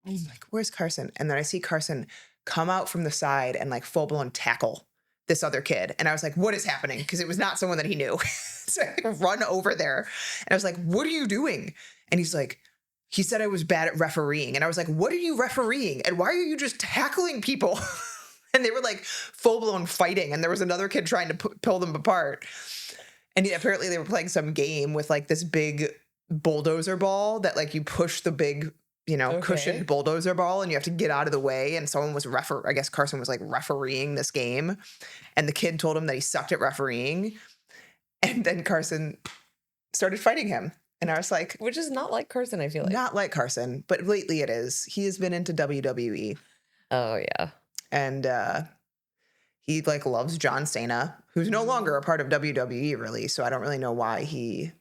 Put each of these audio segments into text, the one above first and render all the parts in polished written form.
I'm like, where's Carson? And then I see Carson come out from the side and like full blown tackle this other kid. And I was like, what is happening? Because it was not someone that he knew. So I run over there and I was like, what are you doing? And he's like, he said I was bad at refereeing. And I was like, what are you refereeing? And why are you just tackling people? And they were like full blown fighting. And there was another kid trying to pull them apart. And apparently they were playing some game with like this big bulldozer ball that like you push the big, cushioned bulldozer ball and you have to get out of the way. And someone was I guess Carson was like refereeing this game. And the kid told him that he sucked at refereeing. And then Carson started fighting him. And I was like, which is not like Carson, I feel like. Not like Carson, but lately it is. He has been into WWE. Oh, yeah. And he like loves John Cena, who's no longer a part of WWE really. So I don't really know why he.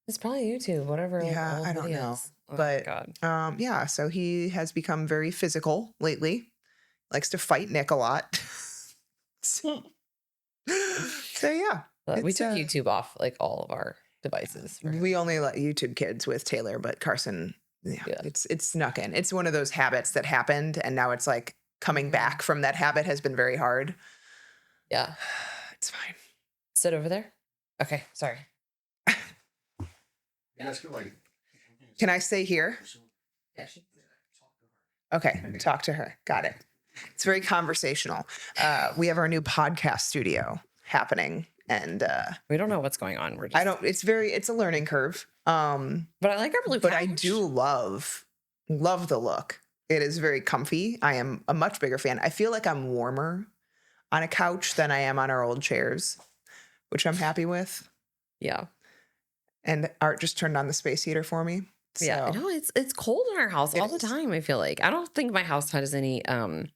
It's probably YouTube, whatever. Yeah, I don't know. Oh, but God. yeah, so he has become very physical lately. Likes to fight Nick a lot. So yeah. We took YouTube off like all of our devices. We only let YouTube Kids with Taylor, but Carson, it's snuck in. It's one of those habits that happened, and now it's like coming back from that habit has been very hard. Yeah. It's fine. Sit over there. Okay, sorry. Can I stay here? Yeah. Okay, talk to her. Got it. It's very conversational. We have our new podcast studio happening. And we don't know what's going on. We're just... it's a learning curve. But I like our blue couch. But I do love the look. It is very comfy. I am a much bigger fan. I feel like I'm warmer on a couch than I am on our old chairs, which I'm happy with. Yeah. And Art just turned on the space heater for me. So. Yeah, no, it's cold in our house all the time, I feel like. I don't think my house has any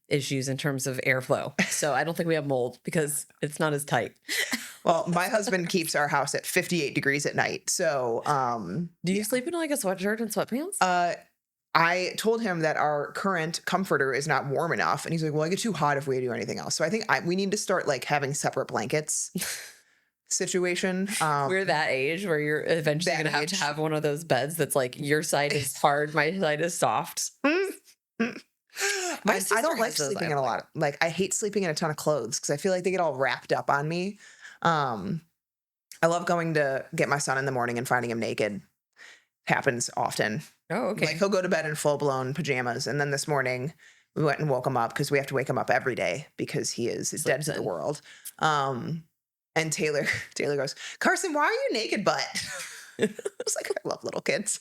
issues in terms of airflow. So I don't think we have mold because it's not as tight. Well, my husband keeps our house at 58 degrees at night. So do you sleep in like a sweatshirt and sweatpants? I told him that our current comforter is not warm enough. And he's like, well, I get too hot if we do anything else. So I think we need to start like having separate blankets. Situation. We're that age where you're eventually going to have to have one of those beds that's like your side is hard, my side is soft. I don't like sleeping in a lot. Like I hate sleeping in a ton of clothes because I feel like they get all wrapped up on me. I love going to get my son in the morning and finding him naked. Happens often. Oh, okay. Like he'll go to bed in full blown pajamas, and then this morning we went and woke him up because we have to wake him up every day because he is dead to the world. And Taylor goes, Carson, why are you naked, butt? I was like, I love little kids.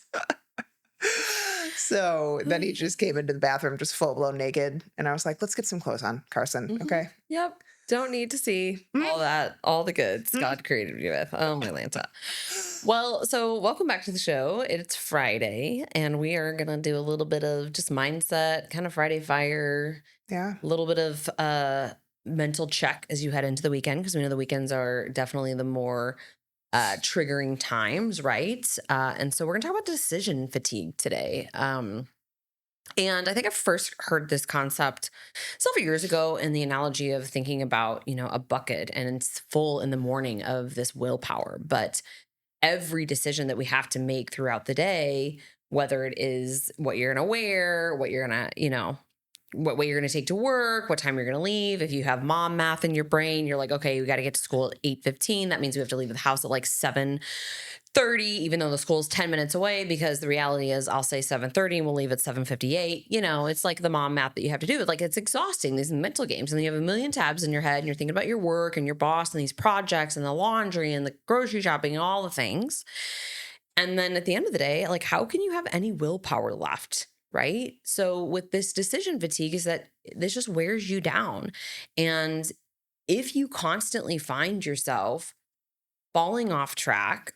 So then he just came into the bathroom just full blown naked. And I was like, let's get some clothes on, Carson. Mm-hmm. Okay. Yep. Don't need to see all the goods God created you with. Oh, my Lanta. Well, so welcome back to the show. It's Friday, and we are going to do a little bit of just mindset, kind of Friday fire. Yeah. A little bit of mental check as you head into the weekend, because we know the weekends are definitely the more triggering times, right? And so we're gonna talk about decision fatigue today. And I think I first heard this concept several years ago in the analogy of thinking about, a bucket and it's full in the morning of this willpower, but every decision that we have to make throughout the day, whether it is what you're gonna wear, what you're gonna, what way you're going to take to work, what time you're going to leave. If you have mom math in your brain, you're like, okay, we got to get to school at 8:15. That means we have to leave the house at like 7:30, even though the school's 10 minutes away, because the reality is I'll say 7:30 and we'll leave at 7:58. It's like the mom math that you have to do. Like it's exhausting, these mental games. And then you have a million tabs in your head and you're thinking about your work and your boss and these projects and the laundry and the grocery shopping and all the things. And then at the end of the day, like how can you have any willpower left? Right? So with this decision fatigue is that this just wears you down. And if you constantly find yourself falling off track,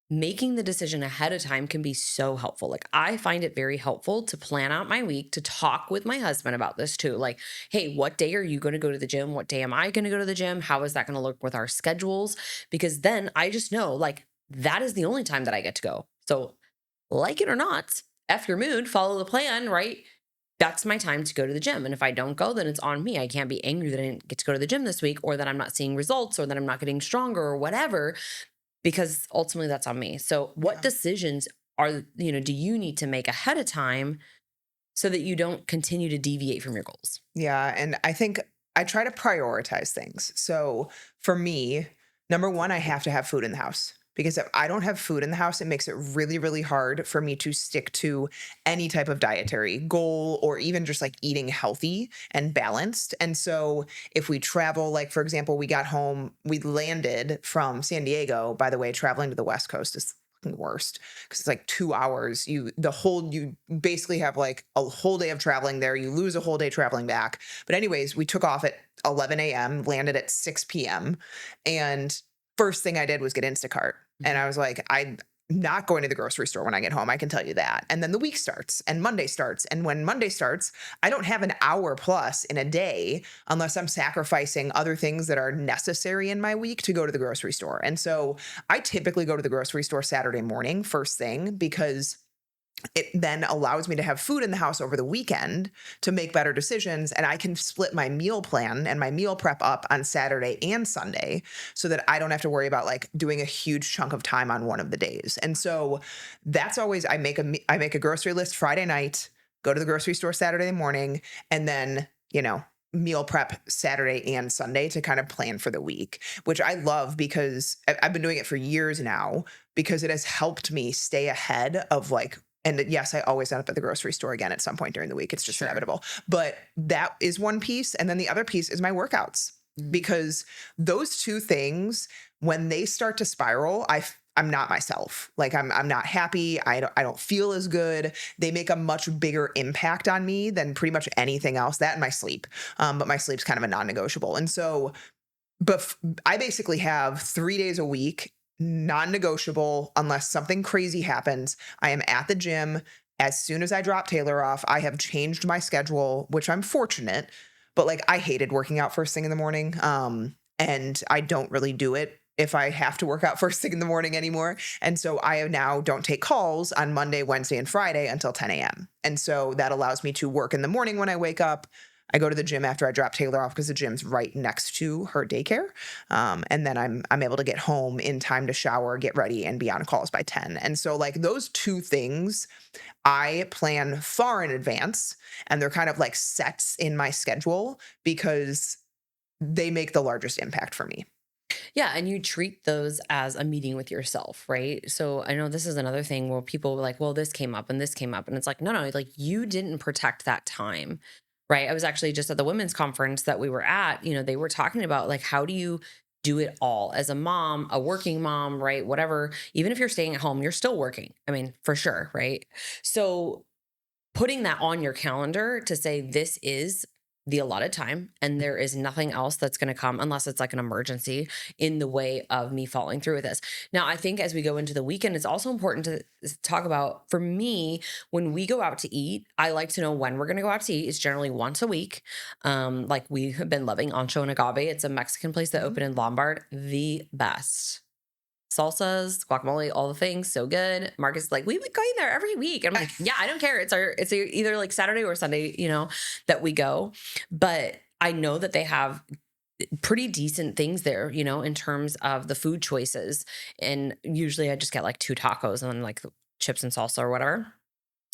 making the decision ahead of time can be so helpful. Like I find it very helpful to plan out my week, to talk with my husband about this too. Like, hey, what day are you going to go to the gym? What day am I going to go to the gym? How is that going to look with our schedules? Because then I just know like that is the only time that I get to go. So like it or not, F your mood, follow the plan, right? That's my time to go to the gym. And if I don't go, then it's on me. I can't be angry that I didn't get to go to the gym this week, or that I'm not seeing results, or that I'm not getting stronger or whatever, because ultimately that's on me. So what decisions do you need to make ahead of time so that you don't continue to deviate from your goals. Yeah. And I think I try to prioritize things. So for me, number one, I have to have food in the house because if I don't have food in the house, it makes it really, really hard for me to stick to any type of dietary goal or even just like eating healthy and balanced. And so if we travel, like for example, we landed from San Diego. By the way, traveling to the West Coast is fucking worst because it's like 2 hours. You basically have like a whole day of traveling there. You lose a whole day traveling back. But anyways, we took off at 11 a.m., landed at 6 p.m. And first thing I did was get Instacart. And I was like, I'm not going to the grocery store when I get home. I can tell you that. And then the week starts and Monday starts. And when Monday starts, I don't have an hour plus in a day unless I'm sacrificing other things that are necessary in my week to go to the grocery store. And so I typically go to the grocery store Saturday morning, first thing, because it then allows me to have food in the house over the weekend to make better decisions. And I can split my meal plan and my meal prep up on Saturday and Sunday so that I don't have to worry about like doing a huge chunk of time on one of the days. And so that's always, I make a grocery list Friday night, go to the grocery store Saturday morning, and then, meal prep Saturday and Sunday to kind of plan for the week, which I love because I've been doing it for years now because it has helped me stay ahead of like, and yes, I always end up at the grocery store again at some point during the week. It's just inevitable. But that is one piece. And then the other piece is my workouts because those two things, when they start to spiral, I'm not myself. Like I'm not happy. I don't feel as good. They make a much bigger impact on me than pretty much anything else. That and my sleep. But my sleep's kind of a non-negotiable. And so, I basically have 3 days a week, non-negotiable, unless something crazy happens. I am at the gym. As soon as I drop Taylor off, I have changed my schedule, which I'm fortunate, but like I hated working out first thing in the morning. And I don't really do it if I have to work out first thing in the morning anymore. And so I now don't take calls on Monday, Wednesday, and Friday until 10 a.m. And so that allows me to work in the morning when I wake up. I go to the gym after I drop Taylor off because the gym's right next to her daycare. And then I'm able to get home in time to shower, get ready, and be on calls by 10. And so like those two things I plan far in advance, and they're kind of like sets in my schedule because they make the largest impact for me. Yeah, and you treat those as a meeting with yourself, right? So I know this is another thing where people were like, well, this came up and this came up. And it's like, no, like you didn't protect that time, right? I was actually just at the women's conference that we were at, they were talking about like, how do you do it all as a mom, a working mom, right? Whatever. Even if you're staying at home, you're still working. I mean, for sure, right? So putting that on your calendar to say this is the allotted time and there is nothing else that's going to come unless it's like an emergency in the way of me following through with this. Now, I think as we go into the weekend, it's also important to talk about, for me, when we go out to eat, I like to know when we're going to go out to eat. It's generally once a week. Like we have been loving Ancho and Agave. It's a Mexican place that opened in Lombard. The best. Salsas, guacamole, all the things, so good. Marcus is like, we've been going there every week. And I'm like, yeah, I don't care. It's either like Saturday or Sunday, that we go. But I know that they have pretty decent things there, in terms of the food choices. And usually I just get like 2 tacos and then like chips and salsa or whatever.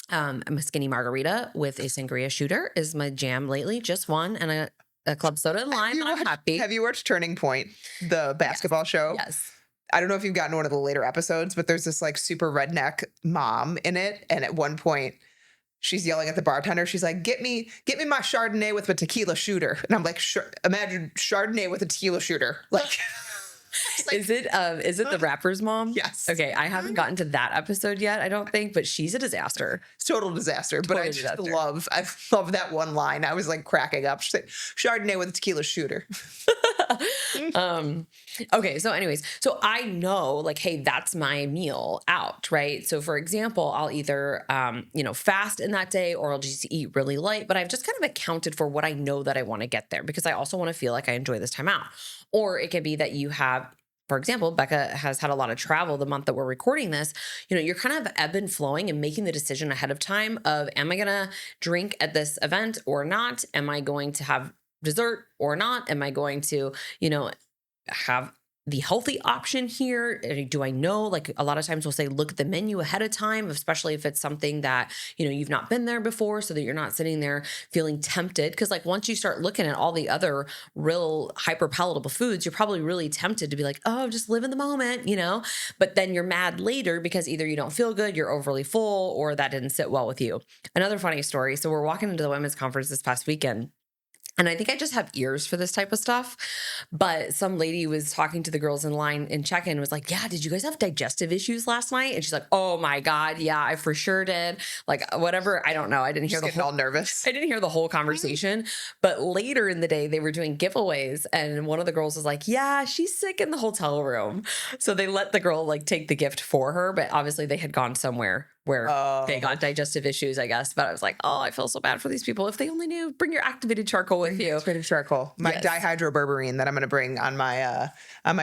I'm a skinny margarita with a sangria shooter is my jam lately. Just one and a club soda and lime. And I'm happy. Have you watched Turning Point, the basketball show? Yes. I don't know if you've gotten one of the later episodes, but there's this like super redneck mom in it. And at one point she's yelling at the bartender. She's like, get me my Chardonnay with a tequila shooter. And I'm like, imagine Chardonnay with a tequila shooter. Like, like, is it the rapper's mom? Yes. Okay. I haven't gotten to that episode yet, I don't think, but she's a disaster. Total disaster. But I just love that one line. I was like cracking up. She's like, Chardonnay with a tequila shooter. Okay. So anyways, so I know like, hey, that's my meal out, right? So for example, I'll either, fast in that day or I'll just eat really light, but I've just kind of accounted for what I know that I want to get there because I also want to feel like I enjoy this time out. Or it could be that you have, for example, Becca has had a lot of travel the month that we're recording this. You're kind of ebb and flowing and making the decision ahead of time of, am I going to drink at this event or not? Am I going to have dessert or not? Am I going to, have the healthy option here? Do I know? Like a lot of times we'll say, look at the menu ahead of time, especially if it's something that, you've not been there before, so that you're not sitting there feeling tempted. Cause like once you start looking at all the other real hyper palatable foods, you're probably really tempted to be like, oh, just live in the moment. But then you're mad later because either you don't feel good, you're overly full, or that didn't sit well with you. Another funny story. So we're walking into the women's conference this past weekend. And I think I just have ears for this type of stuff. But some lady was talking to the girls in line in check-in, was like, yeah, did you guys have digestive issues last night? And she's like, oh my God, yeah, I for sure did. Like whatever. I don't know. I didn't hear Just getting all nervous. I didn't hear the whole conversation. But later in the day, they were doing giveaways. And one of the girls was like, yeah, she's sick in the hotel room. So they let the girl like take the gift for her. But obviously they had gone somewhere where they got digestive issues, I guess. But I was like, oh, I feel so bad for these people. If they only knew, bring your activated charcoal with you. Activated charcoal. My dihydroberberine that I'm going to bring on my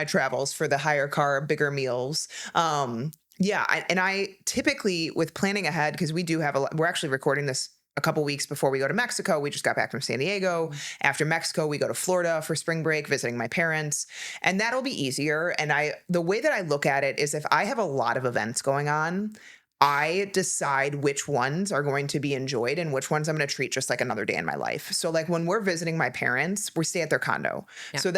travels for the higher carb, bigger meals. I typically, with planning ahead, because we do have we're actually recording this a couple weeks before we go to Mexico. We just got back from San Diego. After Mexico, we go to Florida for spring break, visiting my parents, and that'll be easier. And the way that I look at it is if I have a lot of events going on, I decide which ones are going to be enjoyed and which ones I'm going to treat just like another day in my life. So like when we're visiting my parents, we stay at their condo. Yeah. So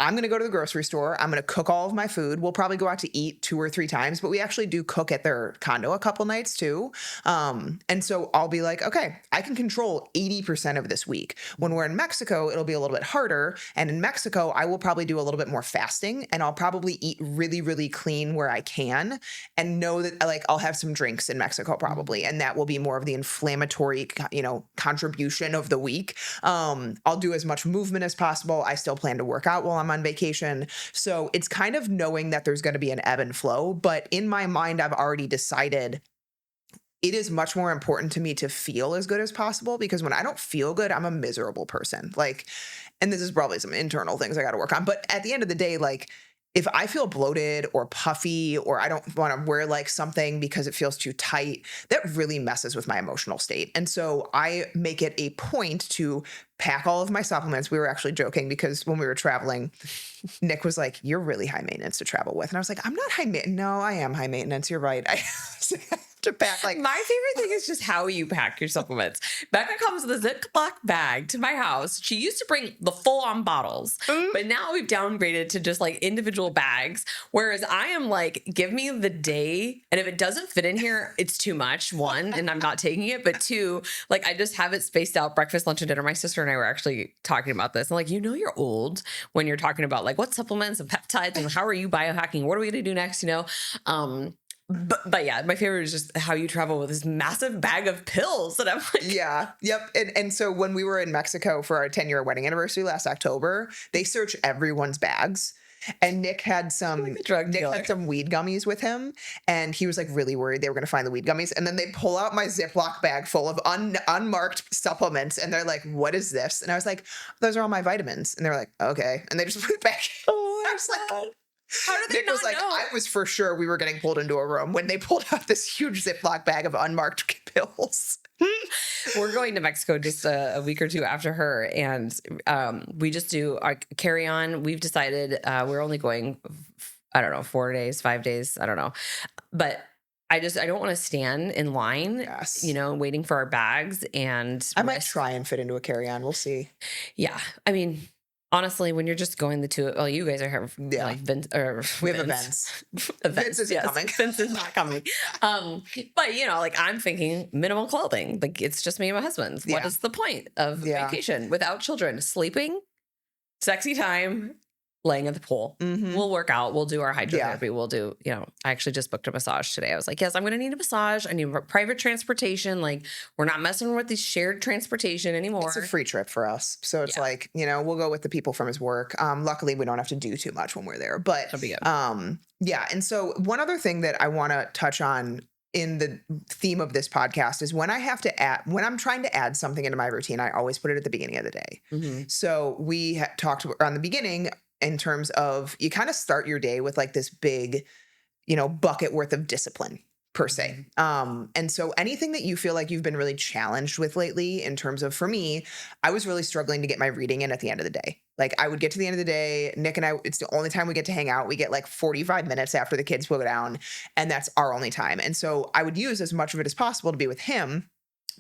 I'm going to go to the grocery store. I'm going to cook all of my food. We'll probably go out to eat 2 or 3 times, but we actually do cook at their condo a couple nights too. And so I'll be like, okay, I can control 80% of this week. When we're in Mexico, it'll be a little bit harder. And in Mexico, I will probably do a little bit more fasting, and I'll probably eat really, really clean where I can, and know that like I'll have some drinks in Mexico probably. And that will be more of the inflammatory, contribution of the week. I'll do as much movement as possible. I still plan to work out while I'm on vacation. So it's kind of knowing that there's going to be an ebb and flow. But in my mind, I've already decided it is much more important to me to feel as good as possible, because when I don't feel good, I'm a miserable person. Like, and this is probably some internal things I got to work on. But at the end of the day, like, if I feel bloated or puffy, or I don't want to wear like something because it feels too tight, that really messes with my emotional state. And so I make it a point to pack all of my supplements. We were actually joking because when we were traveling, Nick was like, you're really high maintenance to travel with. And I was like, I'm not high maintenance. No, I am high maintenance. You're right. I have to pack like. My favorite thing is just how you pack your supplements. Becca comes with a Ziploc bag to my house. She used to bring the full-on bottles, but now we've downgraded to just like individual bags. Whereas I am like, give me the day, and if it doesn't fit in here, it's too much. 1, and I'm not taking it. But 2, like I just have it spaced out: breakfast, lunch, and dinner. My sister and I were actually talking about this. I'm like, you're old when you're talking about like what supplements and peptides and how are you biohacking? What are we going to do next? But yeah, my favorite is just how you travel with this massive bag of pills that I'm like, yeah, yep. And so when we were in Mexico for our 10-year wedding anniversary last October, they search everyone's bags. And Nick had some weed gummies with him, and he was like really worried they were going to find the weed gummies. And then they pull out my Ziploc bag full of unmarked supplements, and they're like, "What is this?" And I was like, "Those are all my vitamins." And they're like, "Okay," and they just put it back. Oh, I was like, how did they Nick not was like, know? I was for sure we were getting pulled into a room when they pulled out this huge Ziploc bag of unmarked pills. We're going to Mexico just a week or 2 after her, and we just do our carry-on. We've decided we're only going, I don't know, 4 days, 5 days, I don't know. But I don't want to stand in line, waiting for our bags. And I might try and fit into a carry-on. We'll see. Yeah. I mean, honestly, when you're just going you guys are here. Yeah. Like we have events. Vince isn't coming. Vince is not coming. But like I'm thinking minimal clothing. Like it's just me and my husband. What is the point of vacation without children? Sleeping, sexy time, laying at the pool. Mm-hmm. We'll work out. We'll do our hydrotherapy. Yeah. We'll do, I actually just booked a massage today. I was like, yes, I'm going to need a massage. I need private transportation. Like we're not messing with this shared transportation anymore. It's a free trip for us. So it's like, we'll go with the people from his work. Luckily we don't have to do too much when we're there, but, that'll be good. Yeah. And so one other thing that I want to touch on in the theme of this podcast is when I'm trying to add something into my routine, I always put it at the beginning of the day. Mm-hmm. So we talked on the beginning in terms of you kind of start your day with like this big, bucket worth of discipline per se. And so anything that you feel like you've been really challenged with lately in terms of, for me, I was really struggling to get my reading in at the end of the day. Like I would get to the end of the day, Nick and I, it's the only time we get to hang out. We get like 45 minutes after the kids go down, and that's our only time. And so I would use as much of it as possible to be with him.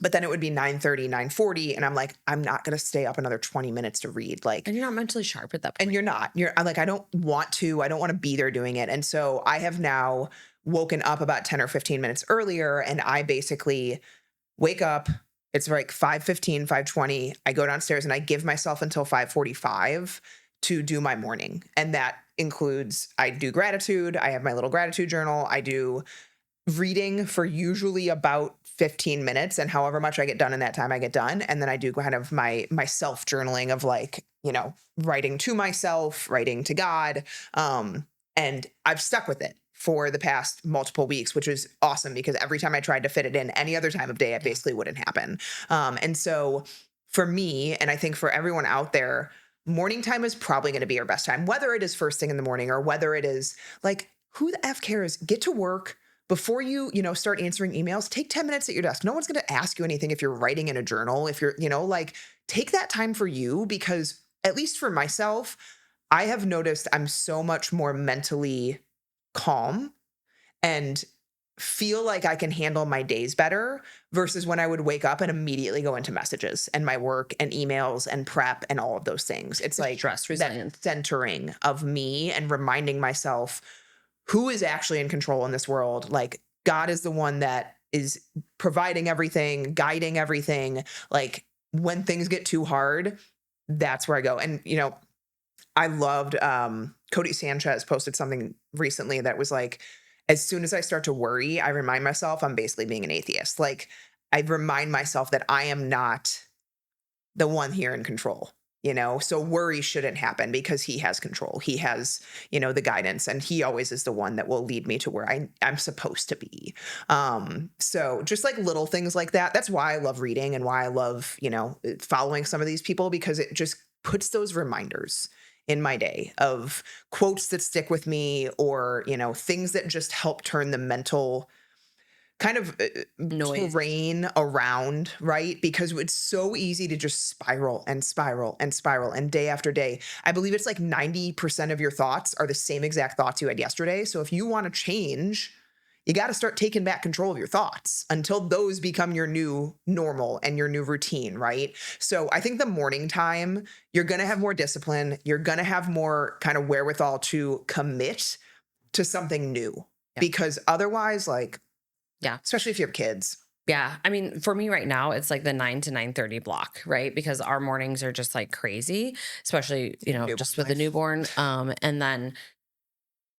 But then it would be 9:30, 9:40, and I'm like, I'm not going to stay up another 20 minutes to read. Like, And you're not mentally sharp at that point. and you're not. I'm like, I don't want to. I don't want to be there doing it. And so I have now woken up about 10 or 15 minutes earlier, and I basically wake up. It's like 5:15, 5:20. I go downstairs and I give myself until 5:45 to do my morning. And that includes I do gratitude. I have my little gratitude journal. I do reading for usually about 15 minutes, and however much I get done in that time, I get done. And then I do kind of my self journaling of like, writing to myself, writing to God. And I've stuck with it for the past multiple weeks, which is awesome because every time I tried to fit it in any other time of day, it basically wouldn't happen. And so for me, and I think for everyone out there, morning time is probably going to be your best time, whether it is first thing in the morning or whether it is like, who the F cares? Get to work. Before you, start answering emails, take 10 minutes at your desk. No one's going to ask you anything if you're writing in a journal. If you're, like take that time for you, because at least for myself, I have noticed I'm so much more mentally calm and feel like I can handle my days better versus when I would wake up and immediately go into messages and my work and emails and prep and all of those things. It's like Stress resilience. that centering of me and reminding myself who is actually in control in this world. Like God is the one that is providing everything, guiding everything. Like when things get too hard, that's where I go. And, I loved, Cody Sanchez posted something recently that was like, as soon as I start to worry, I remind myself I'm basically being an atheist. Like I remind myself that I am not the one here in control. So worry shouldn't happen because he has control. He has, the guidance, and he always is the one that will lead me to where I'm supposed to be. So just like little things like that. That's why I love reading and why I love, following some of these people, because it just puts those reminders in my day of quotes that stick with me or, things that just help turn the mental kind of Noise. terrain around, right? Because it's so easy to just spiral and spiral and spiral, and day after day. I believe it's like 90% of your thoughts are the same exact thoughts you had yesterday. So if you want to change, you got to start taking back control of your thoughts until those become your new normal and your new routine, right? So I think the morning time, you're going to have more discipline. You're going to have more kind of wherewithal to commit to something new. Yeah. Because otherwise, like, Yeah. especially if you have kids. Yeah. I mean, for me right now, it's like the 9 to 9:30 block, right? Because our mornings are just like crazy, especially, just with the newborn. And then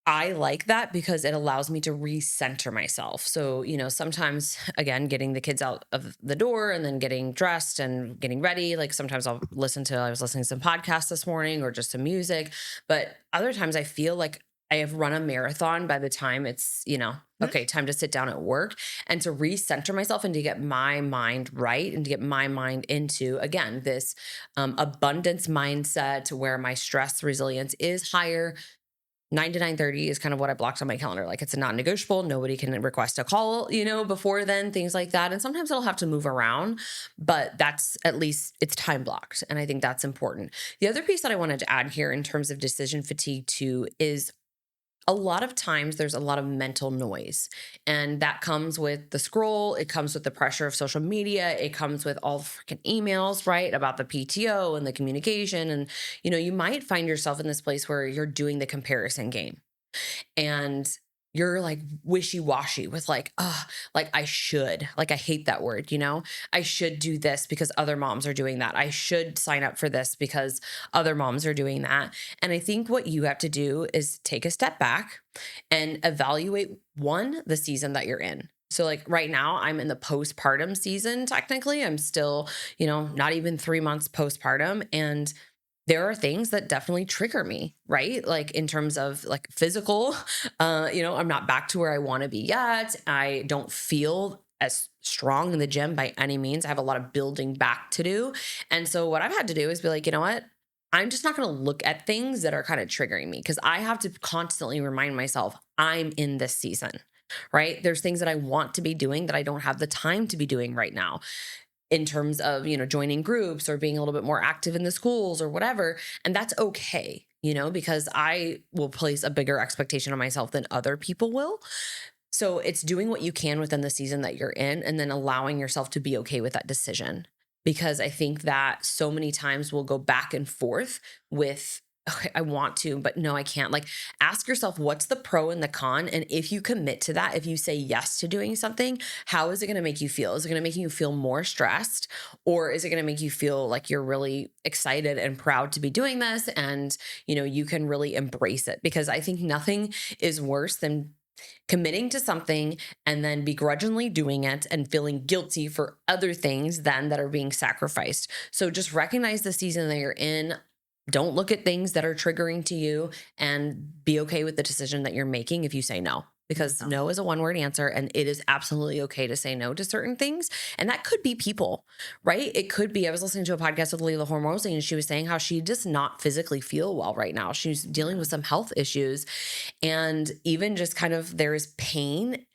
I like that because it allows me to recenter myself. So, sometimes again, getting the kids out of the door and then getting dressed and getting ready. Like sometimes I was listening to some podcasts this morning or just some music, but other times I feel like I have run a marathon by the time it's, okay, time to sit down at work, and to recenter myself and to get my mind right and to get my mind into, again, this abundance mindset where my stress resilience is higher. 9 to 9:30 is kind of what I blocked on my calendar. Like it's a non-negotiable. Nobody can request a call, before then, things like that. And sometimes it'll have to move around, but that's at least it's time blocked. And I think that's important. The other piece that I wanted to add here in terms of decision fatigue too is a lot of times there's a lot of mental noise, and that comes with the scroll. It comes with the pressure of social media. It comes with all the freaking emails, right? About the PTO and the communication. And, you might find yourself in this place where you're doing the comparison game and you're like wishy-washy with like, like I should, like I hate that word, I should do this because other moms are doing that. I should sign up for this because other moms are doing that. And I think what you have to do is take a step back and evaluate the season that you're in. So like right now I'm in the postpartum season. Technically, I'm still, not even 3 months postpartum. And there are things that definitely trigger me, right? Like in terms of like physical, I'm not back to where I want to be yet. I don't feel as strong in the gym by any means. I have a lot of building back to do. And so what I've had to do is be like, you know what? I'm just not going to look at things that are kind of triggering me, because I have to constantly remind myself I'm in this season. right? There's things that I want to be doing that I don't have the time to be doing right now in terms of, joining groups or being a little bit more active in the schools or whatever. And that's okay, because I will place a bigger expectation on myself than other people will. So it's doing what you can within the season that you're in and then allowing yourself to be okay with that decision. Because I think that so many times we'll go back and forth with, okay, I want to, but no, I can't. Like, ask yourself, what's the pro and the con? And if you commit to that, if you say yes to doing something, how is it going to make you feel? Is it going to make you feel more stressed? Or is it going to make you feel like you're really excited and proud to be doing this? And, you can really embrace it, because I think nothing is worse than committing to something and then begrudgingly doing it and feeling guilty for other things then that are being sacrificed. So just recognize the season that you're in. Don't look at things that are triggering to you, and be okay with the decision that you're making if you say no. Because no is a one-word answer, and it is absolutely okay to say no to certain things. And that could be people, right? It could be, I was listening to a podcast with Leila Hormozy, and she was saying how she does not physically feel well right now. She's dealing with some health issues. And even just kind of, there is pain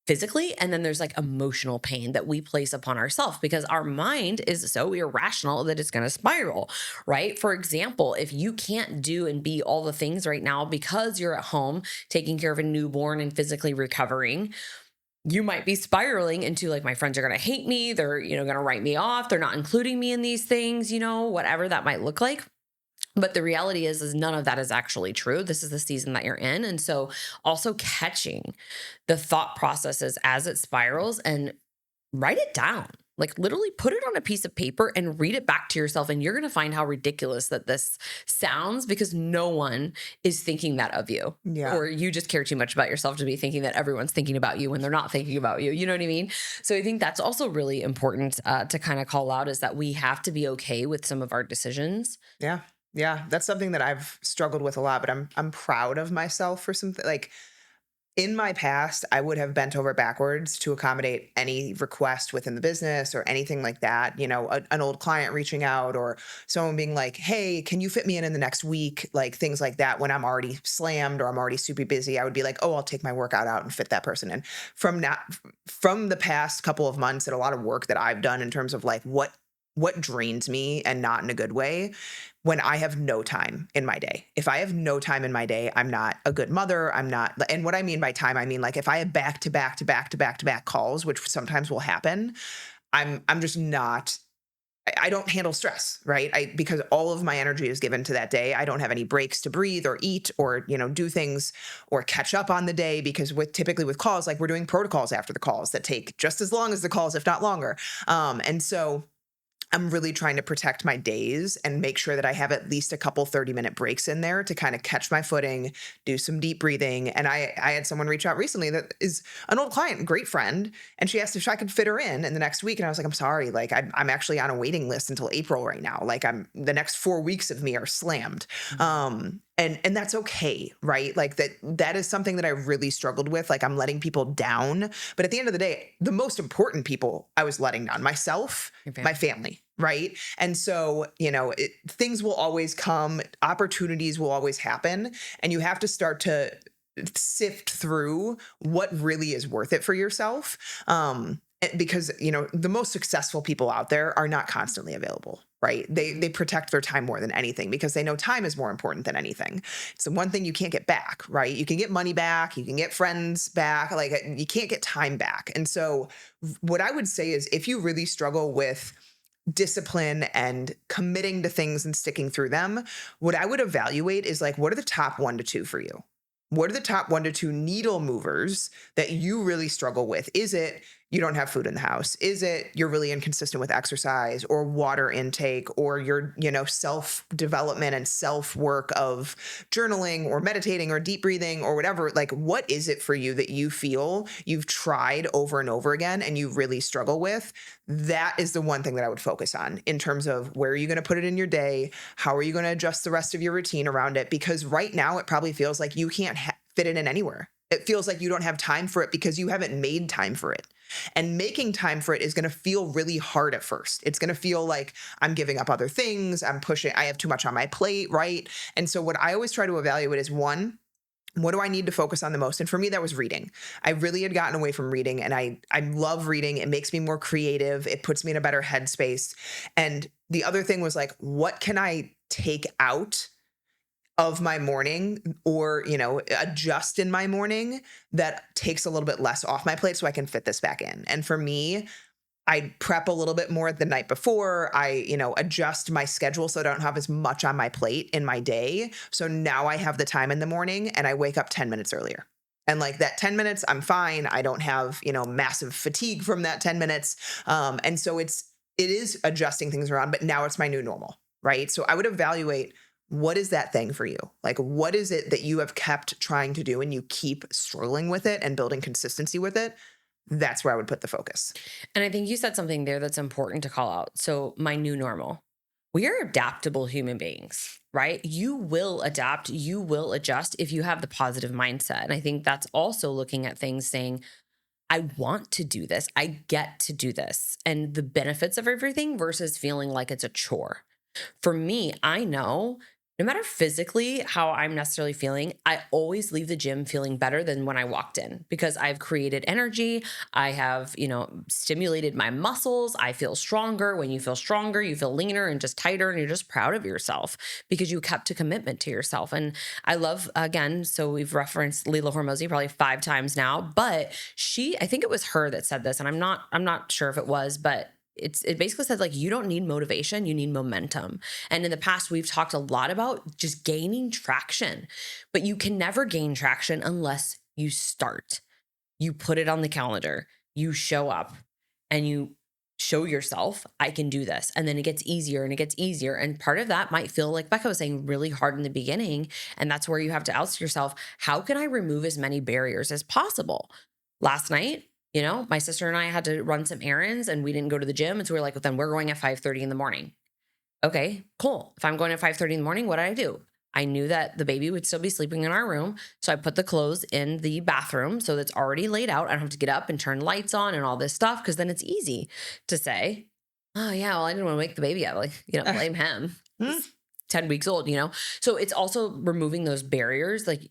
physically, and then there's like emotional pain that we place upon ourselves because our mind is so irrational that it's going to spiral, right? For example, if you can't do and be all the things right now because you're at home taking care of a newborn and physically recovering, you might be spiraling into like, my friends are going to hate me. They're, going to write me off. They're not including me in these things, whatever that might look like. But the reality is none of that is actually true. This is the season that you're in. And so also catching the thought processes as it spirals and write it down. Like, literally put it on a piece of paper and read it back to yourself. And you're going to find how ridiculous that this sounds, because no one is thinking that of you. Yeah. Or you just care too much about yourself to be thinking that everyone's thinking about you when they're not thinking about you. You know what I mean? So I think that's also really important to kind of call out, is that we have to be okay with some of our decisions. Yeah. Yeah. That's something that I've struggled with a lot, but I'm proud of myself for something. Like, in my past, I would have bent over backwards to accommodate any request within the business or anything like that. An old client reaching out, or someone being like, hey, can you fit me in the next week? Like, things like that. When I'm already slammed or I'm already super busy, I would be like, oh, I'll take my workout out and fit that person in. From the past couple of months, and a lot of work that I've done in terms of like what drains me, and not in a good way, when I have no time in my day. If I have no time in my day, I'm not a good mother. I'm not. And what I mean by time, I mean like if I have back to back to back to back to back calls, which sometimes will happen, I'm just not. I don't handle stress, right? Because all of my energy is given to that day. I don't have any breaks to breathe or eat or, do things or catch up on the day, because typically with calls, like, we're doing protocols after the calls that take just as long as the calls, if not longer. And so I'm really trying to protect my days and make sure that I have at least a couple 30-minute breaks in there to kind of catch my footing, do some deep breathing. And I had someone reach out recently that is an old client, great friend, and she asked if I could fit her in the next week. And I was like, I'm sorry, like, I'm actually on a waiting list until April right now. Like, the next 4 weeks of me are slammed. And that's okay, right? Like, that is something that I really struggled with. Like, I'm letting people down, but at the end of the day, the most important people I was letting down: myself, my family, right? And so, things will always come, opportunities will always happen, and you have to start to sift through what really is worth it for yourself. Because, the most successful people out there are not constantly available, right? They protect their time more than anything, because they know time is more important than anything. It's the one thing you can't get back, right? You can get money back, you can get friends back, like, you can't get time back. And so what I would say is, if you really struggle with discipline and committing to things and sticking through them, what I would evaluate is, like, what are the top 1 to 2 for you? What are the top 1 to 2 needle movers that you really struggle with? Is it you don't have food in the house? Is it you're really inconsistent with exercise or water intake, or your, self-development and self-work of journaling or meditating or deep breathing or whatever? Like, what is it for you that you feel you've tried over and over again and you really struggle with? That is the one thing that I would focus on in terms of, where are you going to put it in your day? How are you going to adjust the rest of your routine around it? Because right now it probably feels like you can't fit it in anywhere. It feels like you don't have time for it because you haven't made time for it. And making time for it is going to feel really hard at first. It's going to feel like I'm giving up other things. I'm pushing. I have too much on my plate, right? And so what I always try to evaluate is, one, What do I need to focus on the most? And for me, that was reading. I really had gotten away from reading, and I love reading. It makes me more creative. It puts me in a better headspace. And the other thing was like, what can I take out of my morning, or, adjust in my morning that takes a little bit less off my plate so I can fit this back in? And for me, I prep a little bit more the night before. I, adjust my schedule so I don't have as much on my plate in my day. So now I have the time in the morning and I wake up 10 minutes earlier. And like that 10 minutes, I'm fine. I don't have, massive fatigue from that 10 minutes. And so it is adjusting things around, but now it's my new normal, right? So I would evaluate, what is that thing for you? Like, what is it that you have kept trying to do and you keep struggling with it and building consistency with it? That's where I would put the focus. And I think you said something there that's important to call out. So, my new normal. We are adaptable human beings, right? You will adapt, you will adjust if you have the positive mindset. And I think that's also looking at things saying, I want to do this, I get to do this, and the benefits of everything versus feeling like it's a chore. For me, I know no matter physically how I'm necessarily feeling, I always leave the gym feeling better than when I walked in because I've created energy. I have, stimulated my muscles. I feel stronger. When you feel stronger, you feel leaner and just tighter, and you're just proud of yourself because you kept a commitment to yourself. And I love, again, so we've referenced Lila Hormozi probably 5 times now, but I think it was her that said this, and I'm not sure if it was, but it basically says like, you don't need motivation, you need momentum. And in the past, we've talked a lot about just gaining traction, but you can never gain traction unless you start. You put it on the calendar, you show up, and you show yourself, I can do this. And then it gets easier and it gets easier. And part of that might feel, like Becca was saying, really hard in the beginning. And that's where you have to ask yourself, how can I remove as many barriers as possible? Last night, my sister and I had to run some errands and we didn't go to the gym. And so we're like, well, then we're going at 5:30 in the morning. Okay, cool. If I'm going at 5:30 in the morning, what did I do? I knew that the baby would still be sleeping in our room. So I put the clothes in the bathroom so that's already laid out. I don't have to get up and turn lights on and all this stuff, because then it's easy to say, oh yeah, well, I didn't want to wake the baby up. Like, blame him. He's 10 weeks old, So it's also removing those barriers, like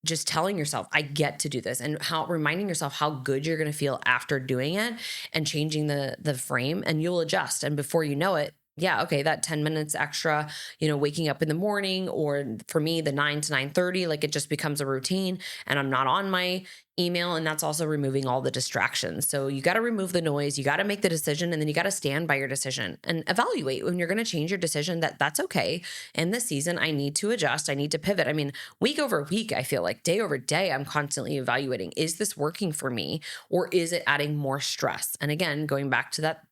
just telling yourself, I get to do this, and reminding yourself how good you're going to feel after doing it, and changing the frame, and you'll adjust. And before you know it, yeah, okay, that 10 minutes extra, waking up in the morning, or for me, the 9 to 9:30, like it just becomes a routine, and I'm not on my email. And that's also removing all the distractions. So you got to remove the noise, you got to make the decision, and then you got to stand by your decision and evaluate when you're going to change your decision, that's okay. In this season, I need to adjust, I need to pivot. I mean, week over week, I feel like day over day, I'm constantly evaluating, is this working for me, or is it adding more stress? And again, going back to that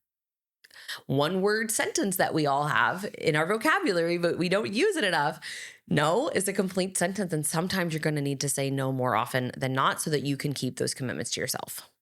one word sentence that we all have in our vocabulary, but we don't use it enough. No is a complete sentence. And sometimes you're going to need to say no more often than not so that you can keep those commitments to yourself.